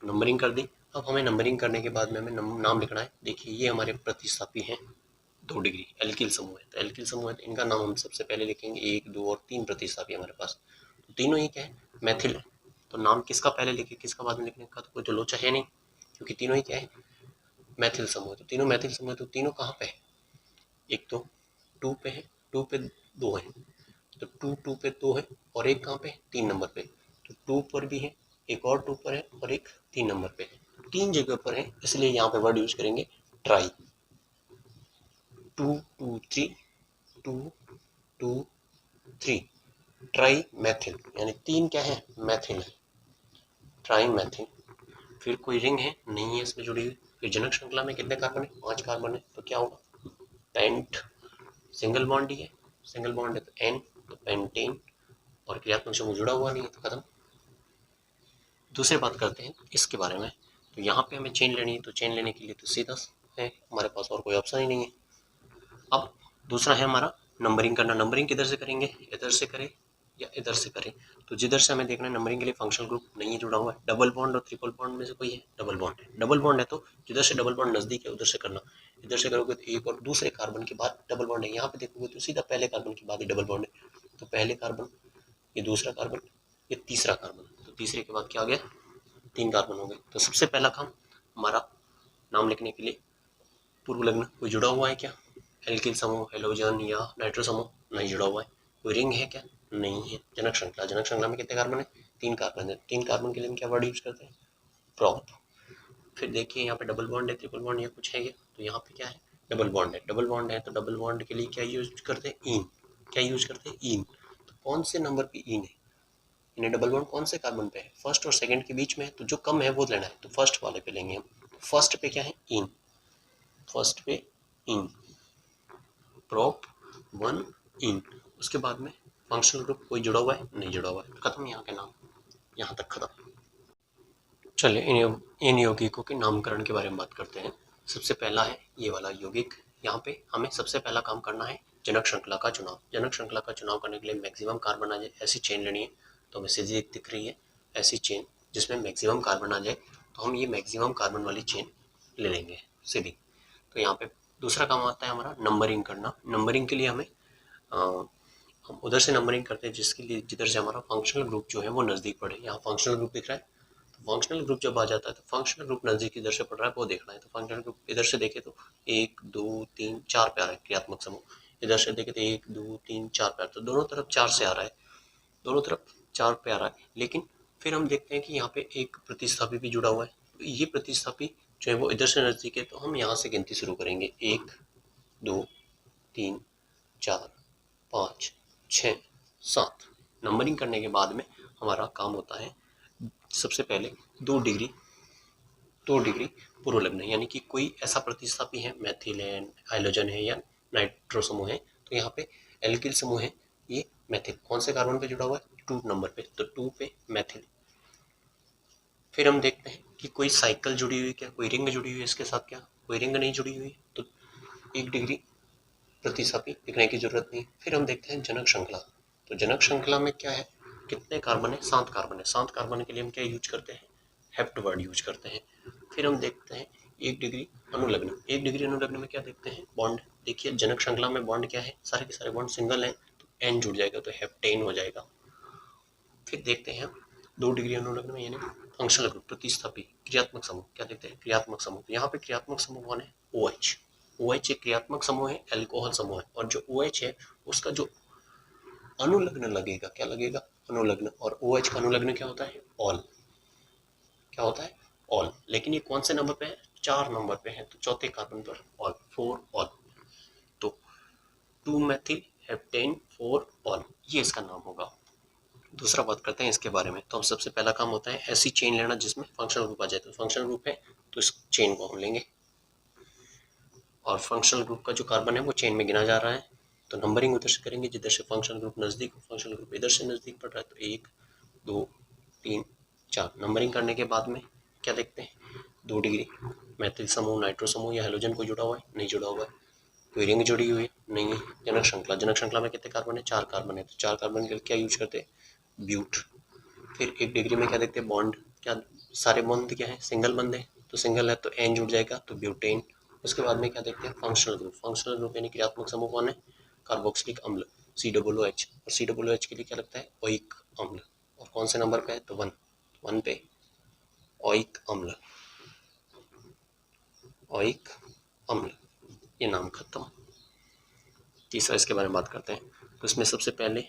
नंबरिंग कर दी। अब हमें नंबरिंग करने के बाद में हमें नाम लिखना है। देखिए ये हमारे प्रतिस्थापी हैं, 2 डिग्री एल्किल समूह है। तो एल्किल समूह है तो इनका नाम हम सबसे पहले लिखेंगे, 1 2 और 3 प्रतिस्थापी हमारे पास। तो तीनों ही क्या है, मैथिल है। तो नाम किसका पहले लिखे किसका बाद में लिखने का तो कोई तो लोचा है नहीं, क्योंकि तीनों ही क्या है, मैथिल समूह है। तो तीनों मैथिल समूह है, तो तीनों कहाँ पे है, एक तो 2 पे है, 2 पे 2 है, तो 2 पे 2 है, और एक कहाँ पे, 3 नंबर पे। तो 2 पर भी है, एक और 2 पर है, और एक 3 नंबर पे है। 3 जगह पर है, इसलिए यहाँ पे वर्ड यूज करेंगे ट्राई। 2 2 3, 2 2 3, ट्राई मैथिल, यानी 3 क्या है, मैथिल है, ट्राई मैथिल। फिर कोई रिंग है नहीं है इसमें जुड़ी हुई। फिर जनक श्रृंखला में कितने कार्बन है, 5 कार्बन है, तो क्या होगा, पेंट, सिंगल बॉन्ड ही है, सिंगल बॉन्ड है तो एन, तो पेंटेन। और क्रियात्मक समूह जुड़ा हुआ नहीं है, तो खत्म। दूसरी बात करते हैं इसके बारे में। तो यहाँ पे हमें चेन लेनी है, तो चेन लेने के लिए तो सीधा है, हमारे पास और कोई ऑप्शन ही नहीं है। अब दूसरा है हमारा नंबरिंग करना। नंबरिंग किधर से करेंगे, इधर से करें या इधर से करें, तो जिधर से हमें देखना है नंबरिंग के लिए फंक्शनल ग्रुप नहीं जुड़ा हुआ है, डबल बॉन्ड और ट्रिपल बॉन्ड में से कोई है, डबल बॉन्ड है। डबल बॉन्ड है तो जिधर से डबल बॉन्ड नजदीक है उधर से करना, इधर से करोगे तो एक और दूसरे कार्बन के बाद डबल बॉन्ड है, यहाँ पे देखोगे तो सीधा पहले कार्बन के बाद ही डबल बॉन्ड है, तो पहले कार्बन, ये दूसरा कार्बन, ये तीसरा कार्बन, तो तीसरे के बाद क्या आ गया, 3 कार्बन हो गए। तो सबसे पहला काम हमारा नाम लिखने के लिए पूर्व लग्न कोई जुड़ा हुआ है क्या, एल्किल समूह, हेलोजन या नाइट्रो समूह नहीं जुड़ा हुआ है। कोई रिंग है क्या, नहीं है। जनक श्रृंखला, जनक श्रृंखला में कितने कार्बन है, 3 कार्बन है। 3 कार्बन के लिए हम क्या वर्ड यूज करते हैं, प्रॉप। फिर देखिए यहाँ पे डबल बॉन्ड है, ट्रिपल बॉन्ड या कुछ है क्या, तो यहाँ पे क्या है, डबल बॉन्ड है। डबल बॉन्ड है तो डबल बॉन्ड के लिए क्या यूज करते हैं, इन। क्या यूज करते हैं, इन। तो कौन से नंबर पे इन है, इन्हें डबल बॉन्ड कौन से कार्बन पे है, फर्स्ट और सेकंड के बीच में है, तो जो कम है वो लेना है, तो फर्स्ट वाले पे लेंगे हम। फर्स्ट पे क्या है, इन, फर्स्ट पे इन, प्रॉप 1 इन। उसके बाद में फंक्शनल ग्रुप कोई जुड़ा हुआ है, नहीं जुड़ा हुआ है, खत्म यहाँ के नाम, यहाँ तक खत्म। चलिए इन यौगिकों के नामकरण के बारे में बात करते हैं। सबसे पहला है ये वाला यौगिक। यहाँ पे हमें सबसे पहला काम करना है जनक श्रृंखला का चुनाव। जनक श्रृंखला का चुनाव करने के लिए मैक्सिमम कार्बन आ जाए ऐसी चेन लेनी है, तो हमें सीधी एक दिख रही है ऐसी चेन जिसमें मैक्सिमम कार्बन आ जाए, तो हम ये मैक्सिमम कार्बन वाली चेन ले लेंगे सीधी। तो यहाँ पे दूसरा काम आता है हमारा नंबरिंग करना। नंबरिंग के लिए हमें हम उधर से नंबरिंग करते हैं जिसके लिए जिधर से हमारा फंक्शनल ग्रुप जो है वो नज़दीक पड़े। यहाँ फंक्शनल ग्रुप दिख रहा है, तो फंक्शनल ग्रुप जब आ जाता है तो फंक्शनल ग्रुप नज़दीक इधर से पड़ रहा है वो देखना है। तो फंक्शनल ग्रुप इधर से देखे तो 1 2 3 4 पे आ रहा है क्रियात्मक समूह, इधर से देखे तो 1 2 3 4 पे आ रहा है, तो दोनों तरफ 4 से आ रहा है, दोनों तरफ 4 पे आ रहा है। लेकिन फिर हम देखते हैं कि यहाँ पे एक प्रतिस्थापी भी जुड़ा हुआ है, तो ये प्रतिस्थापी जो है वो इधर से नज़दीक है, तो हम यहाँ से गिनती शुरू करेंगे, 1 2 3 4 5 6 7। नंबरिंग करने के बाद में हमारा काम होता है सबसे पहले 2 डिग्री पूर्व लग्न, यानी कि कोई ऐसा प्रतिस्थापी है, मैथिल है, हाइड्रोजन है या नाइट्रो समूह है, तो यहाँ पे एल्किल समूह है, ये मैथिल कौन से कार्बन पे जुड़ा हुआ है, 2 नंबर पे, तो 2 पे मैथिल। फिर हम देखते हैं कि कोई साइकिल जुड़ी हुई क्या, कोई रिंग जुड़ी हुई है इसके साथ क्या, कोई रिंग नहीं जुड़ी हुई, तो 1 डिग्री प्रतिस्थापी लिखने की जरूरत नहीं। फिर हम देखते हैं जनक श्रृंखला। तो जनक श्रृंखला में क्या है, कितने कार्बन है, 7 कार्बन है। 7 कार्बन के लिए हम क्या यूज करते हैं, हेप्ट वर्ड यूज करते हैं। फिर हम देखते हैं 1 डिग्री अनुलग्न। 1 डिग्री अनुलग्न में क्या देखते हैं, बॉन्ड। देखिए जनक श्रृंखला में बॉन्ड क्या है, सारे के सारे बॉन्ड सिंगल है, तो एन जुड़ जाएगा तो हेप्टेन हो जाएगा। फिर देखते हैं 2 डिग्री अनुलग्न में यानी फंक्शनल ग्रुप प्रतिस्थापी क्रियात्मक समूह, क्या देखते हैं, क्रियात्मक समूह। तो यहाँ पे क्रियात्मक समूह कौन है, OH। OH एक क्रियात्मक समूह है, एल्कोहल समूह है, और जो OH है उसका जो अनुलग्न लगेगा, क्या लगेगा, अनुलग्न। और OH का अनुलग्न क्या होता है, ऑल। क्या होता है, ऑल। लेकिन ये कौन से नंबर पे है, 4 नंबर पे है, तो चौथे कार्बन पर ऑल, 4 ऑल। तो 2 मेथिल हेप्टेन 4 ऑल, ये इसका नाम होगा। दूसरा बात करते हैं इसके बारे में। तो हम सबसे पहला काम होता है ऐसी चेन लेना जिसमें फंक्शनल ग्रुप आ जाए। तो फंक्शनल ग्रुप है तो इस चेन को हम लेंगे, और फंक्शनल ग्रुप का जो कार्बन है वो चेन में गिना जा रहा है, तो नंबरिंग उधर से करेंगे जिधर से फंक्शनल ग्रुप नज़दीक हो। फंक्शनल ग्रुप इधर से नज़दीक पड़ रहा है, तो 1 2 3 4। नंबरिंग करने के बाद में क्या देखते हैं, 2 डिग्री मैथिल समूह, नाइट्रो समूह या हेलोजन कोई जुड़ा हुआ है, नहीं जुड़ा हुआ है। कोई रिंग जुड़ी हुई है, नहीं है। जनक श्रृंखला, जनक श्रृंखला में कितने कार्बन है, 4 कार्बन है, तो 4 कार्बन के लिए क्या यूज करते हैं, ब्यूट। फिर 1 डिग्री में क्या देखते हैं, बॉन्ड। क्या सारे बॉन्ड क्या है, सिंगल बॉन्ड है, तो सिंगल है तो एन जुड़ जाएगा, तो ब्यूटेन। उसके बाद में क्या देखते हैं, फंक्शनल ग्रुप। फंक्शनल ग्रुप यानी क्रियात्मक समूह कौन है, कार्बोक्सिलिक अम्ल, COOH। और COOH के लिए क्या लगता है, ओइक अम्ल। और कौन से नंबर पे है, तो 1 पे ओइक अम्ल, ओइक अम्ल, ये नाम खत्म। तीसरा इसके बारे में बात करते हैं। तो इसमें सबसे पहले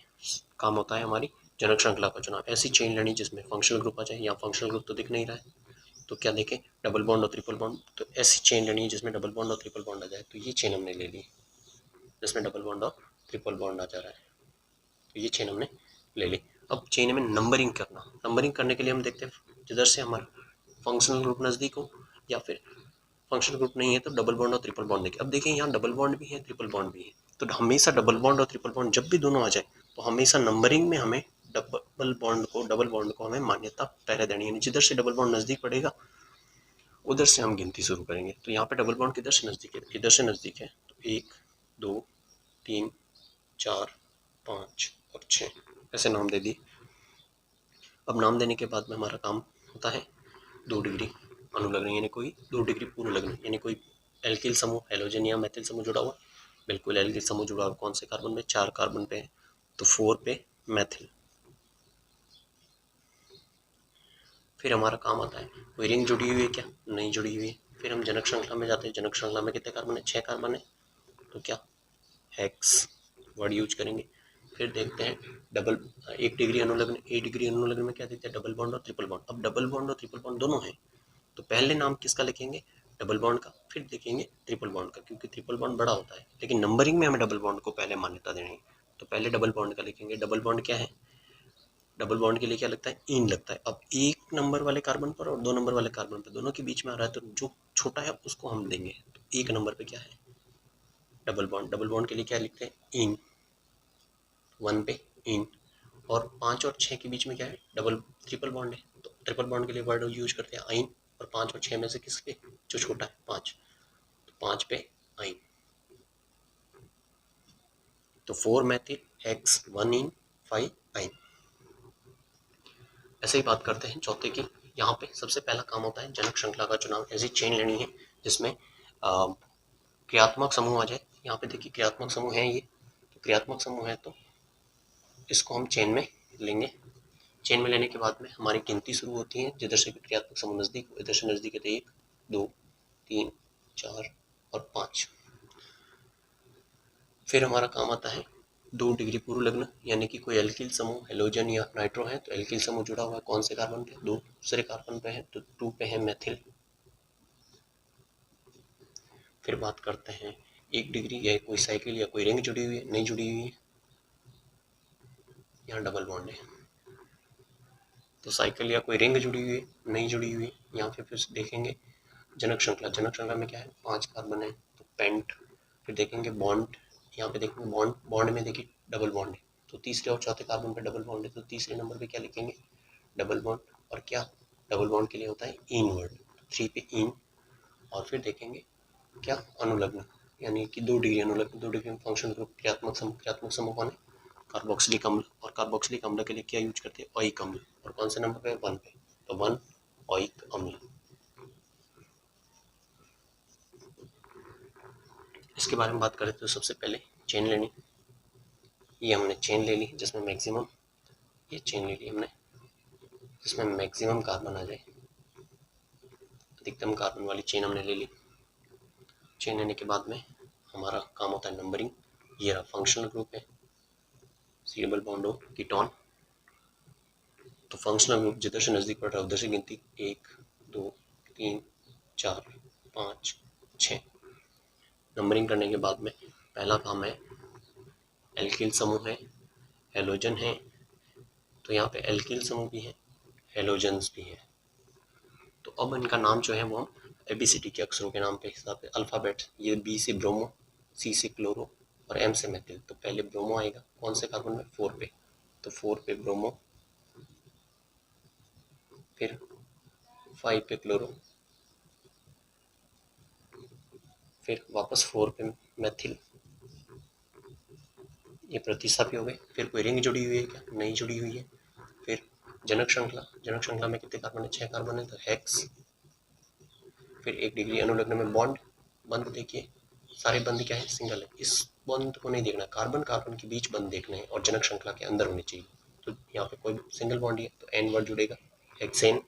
काम होता है हमारी जनक श्रृंखला का चुनाव। ऐसी चेन लेनी जिसमें फंक्शनल ग्रुप आ जाए। यहाँ फंक्शनल ग्रुप तो दिख नहीं रहा है, तो क्या देखें, डबल बॉन्ड और ट्रिपल बॉन्ड। तो ऐसी चेन लेनी है जिसमें डबल बॉन्ड और ट्रिपल बॉन्ड आ जाए, तो ये चेन हमने ले ली जिसमें डबल बॉन्ड और ट्रिपल बॉन्ड आ जा रहा है, तो ये चेन हमने ले ली। अब चेन में नंबरिंग करना। नंबरिंग करने के लिए हम देखते हैं जिधर से हमारा फंक्शनल ग्रुप नज़दीक हो, या फिर फंक्शनल ग्रुप नहीं है तो डबल बॉन्ड और ट्रिपल बॉन्ड देखिए। अब देखिए यहाँ डबल बॉन्ड भी है, ट्रिपल बॉन्ड भी है, तो हमेशा डबल बॉन्ड और ट्रिपल बॉन्ड जब भी दोनों आ जाए तो हमेशा नंबरिंग में हमें डबल बॉन्ड को हमें मान्यता पहले देनी है। जिधर से डबल बॉन्ड नज़दीक पड़ेगा उधर से हम गिनती शुरू करेंगे। तो यहाँ पे डबल बॉन्ड किधर से नज़दीक है, इधर से नज़दीक है, तो 1 2 3, 4, 5 और 6 ऐसे नाम दे दिए। अब नाम देने के बाद में हमारा काम होता है 2 डिग्री अनुलग्न, यानी कोई 2 डिग्री पूर्व लग्न, यानी कोई एल्किल समूह, हेलोजन या मेथिल समूह जुड़ा हुआ। बिल्कुल एल्किल समूह जुड़ा हुआ कौन से कार्बन में? 4 कार्बन पे है, तो 4 पे मेथिल। फिर हमारा काम आता है कोई रिंग जुड़ी हुई है क्या? नहीं जुड़ी हुई है। फिर हम जनक श्रृंखला में जाते हैं। जनक श्रृंखला में कितने कार्बन है? 6 कार्बन है, तो क्या हेक्स वर्ड यूज करेंगे। फिर देखते हैं डबल 1 डिग्री अनुलग्न। 1 डिग्री अनुलग्न में क्या देते हैं? डबल बॉन्ड और ट्रिपल बॉन्ड। अब डबल बॉन्ड और ट्रिपल बॉन्ड दोनों हैं, तो पहले नाम किसका लिखेंगे? डबल बॉन्ड का, फिर देखेंगे ट्रिपल बॉन्ड का, क्योंकि ट्रिपल बॉन्ड बड़ा होता है, लेकिन नंबरिंग में हमें डबल बॉन्ड को पहले मान्यता देनी है। तो पहले डबल बॉन्ड का लिखेंगे। डबल बॉन्ड क्या है? डबल बॉन्ड के लिए क्या लगता है? इन लगता है। अब 1 नंबर वाले कार्बन पर और 2 नंबर वाले कार्बन पर दोनों के बीच में आ रहा है, तो जो छोटा है उसको हम देंगे। तो 1 नंबर पे क्या है? Double bond. डबल बॉन्ड के लिए क्या लिखते हैं? इन। 1 पे इन। और 5 और 6 के बीच में क्या है? डबल ट्रिपल बॉन्ड है, तो ट्रिपल बॉन्ड के लिए वर्ड यूज करते हैं आइन। और 5 और 6 में से किस पे जो छोटा है? 5, तो 5 पे आइन। तो 4 मेथिल हेक्स 1 इन 5 आइन। ऐसे ही बात करते हैं चौथे की। यहाँ पे सबसे पहला काम होता है जनक श्रृंखला का चुनाव। ऐसी चेन लेनी है जिसमें क्रियात्मक समूह आ जाए। यहाँ पे देखिए क्रियात्मक समूह है ये, तो क्रियात्मक समूह है तो इसको हम चेन में लेंगे। चेन में लेने के बाद में हमारी गिनती शुरू होती है, जिधर से क्रियात्मक समूह नजदीक, इधर से नजदीक है तो 1, 2, 3, 4 और 5। फिर हमारा काम आता है 2 डिग्री पूर्व लग्न, यानी कि कोई एल्किल समूह, हेलोजन या नाइट्रो है, तो एल्किल समूह जुड़ा हुआ है कौन से कार्बन पे? दूसरे कार्बन पे है, तो 2 पे है मेथिल। फिर बात करते हैं 1 डिग्री या कोई साइकिल या कोई रिंग जुड़ी हुई है, नहीं जुड़ी हुई है, यहाँ डबल बॉन्ड है। तो साइकिल या कोई रिंग जुड़ी हुई है, नहीं जुड़ी हुई है, यहाँ पे फिर देखेंगे जनक श्रृंखला। जनक श्रृंखला में क्या है? 5 कार्बन है, तो पेंट। फिर देखेंगे बॉन्ड, यहाँ पे देखेंगे बॉन्ड। बॉन्ड में देखिए डबल बॉन्ड है, तो तीसरे और चौथे कार्बन पे डबल बॉन्ड है, तो तीसरे नंबर पे क्या लिखेंगे? Double bond. और क्या डबल बॉन्ड के लिए होता है? इन वर्ड, 3 पे इन। और फिर देखेंगे क्या? अनुलग्न, यानी कि 2 डिग्री अनुलग्न। 2 डिग्री फंक्शन ग्रुप क्रियात्मक समूह। क्रियात्मक समूह कौन है? कार्बोक्सिलिक अम्ल। और कार्बोक्सिलिक अम्ल के लिए क्या यूज करते हैं? ओइक अम्ल। और कौन से नंबर पे? 1 पे, तो 1 ओइक अम्ल। इसके बारे में बात करें तो सबसे पहले चेन लेनी। ये हमने चेन ले ली जिसमें मैक्सिमम, ये चेन ले ली हमने जिसमें मैक्सिमम कार्बन आ जाए, अधिकतम कार्बन वाली चेन हमने ले ली। चेन लेने के बाद में हमारा काम होता है नंबरिंग। ये रहा फंक्शनल ग्रुप है, C double bond O ketone. तो फंक्शनल ग्रुप जिधर से नजदीक पड़ रहा है उधर से गिनती 1, 2, 3, 4, 5, 6। नंबरिंग करने के बाद में पहला काम है एल्किल समूह है, हेलोजन है, तो यहाँ पे एल्किल समूह भी है, हेलोजन्स भी है। तो अब इनका नाम जो है वो हम एबीसीडी के अक्षरों के नाम पे हिसाब से अल्फ़ाबेट। ये बी से ब्रोमो, सी से क्लोरो और एम से मेथिल। तो पहले ब्रोमो आएगा कौन से कार्बन में? 4 पे, तो 4 पे ब्रोमो। फिर 5 पे क्लोरो, फिर वापस 4 पे मेथिल। ये प्रतिस्थापी हो गए। फिर कोई रिंग जुड़ी हुई है क्या? नहीं जुड़ी हुई है। फिर जनक श्रृंखला। जनक श्रृंखला में कितने कार्बन है? 6 कार्बन है, तो हेक्स। फिर 1 डिग्री अनुलग्न में बॉन्ड। बंद देखिए सारे बंद क्या है? सिंगल है। इस बंद को नहीं देखना, कार्बन कार्बन के बीच बंद देखने हैं और जनक श्रृंखला के अंदर होनी चाहिए। तो यहाँ पे कोई सिंगल बॉन्ड है तो एन वर्ड जुड़ेगा, हेक्सेन।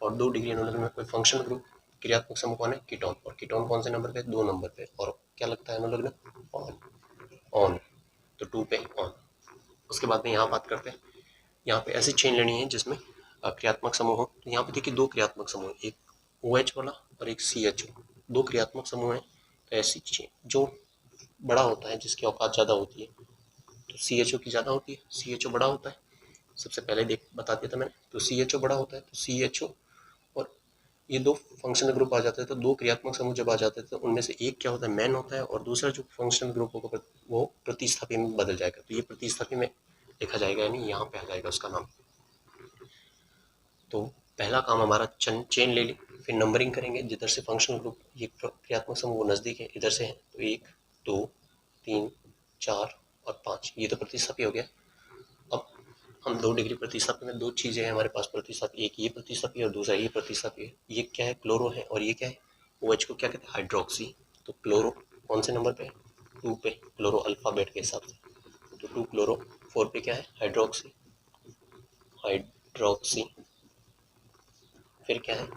और 2 डिग्री अनुलग्न में कोई फंक्शनल ग्रुप, क्रियात्मक समूह कौन है? कीटोन। और कीटोन कौन से नंबर पे? 2 नंबर पे। और क्या लगता है अनुलग्न? ऑन। ऑन, तो 2 पे ऑन। उसके बाद में यहाँ बात करते हैं, यहाँ पे ऐसी चेन लेनी है जिसमें क्रियात्मक समूह हो। तो यहाँ पे देखिए 2 क्रियात्मक समूह, एक OH वाला और एक CHO। 2 क्रियात्मक समूह है, तो ऐसी चेन जो बड़ा होता है, जिसकी औकात ज़्यादा होती है, तो CHO की ज़्यादा होती है, CHO बड़ा होता है। सबसे पहले बता दिया था मैंने, तो CHO बड़ा होता है, तो CHO और ये 2 फंक्शनल ग्रुप आ जाते हैं। तो 2 क्रियात्मक समूह जब आ जाते हैं तो उनमें से एक क्या होता है? मैन होता है, और दूसरा जो फंक्शनल ग्रुप होगा वो प्रतिस्थापी में बदल जाएगा। तो ये प्रतिस्थापी में लिखा जाएगा, यानी यहाँ पे आ जाएगा उसका नाम। तो पहला काम हमारा चेन ले ली। फिर नंबरिंग करेंगे जिधर से फंक्शनल ग्रुप, ये क्रियात्मक समूह वो नज़दीक है, इधर से है, तो 1, 2, 3, 4 और 5, ये तो प्रतिस्थापी हो गया। अब हम 2 डिग्री प्रतिस्थापी में दो चीज़ें हैं हमारे पास प्रतिस्थापी, एक ये प्रतिस्थापी और दूसरा ये प्रतिस्थापी है। ये क्या है, क्लोरो है, और ये क्या है, OH को क्या कहते हैं, हाइड्रोक्सी। तो क्लोरो कौन से नंबर पे है, 2 पे, क्लोरो अल्फ़ाबेट के हिसाब से। तो 2 क्लोरो, 4 पे क्या है, हाइड्रोक्सी, हाइड्रोक्सी। फिर क्या है,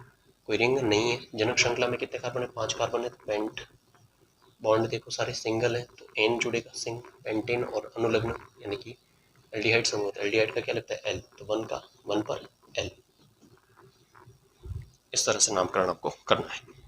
कोई रिंग नहीं है। जनक श्रृंखला में कितने कार्बन है, 5 कार्बन है। तो पेंट बॉन्ड देखो सारे सिंगल है, तो एन जुड़ेगा, सिंग, पेंटेन और अनुलग्न यानी कि एल्डिहाइड समूह होता है। एल्डिहाइड का क्या लगता है, एल, तो 1 का 1 पर एल। इस तरह से नामकरण आपको करना है।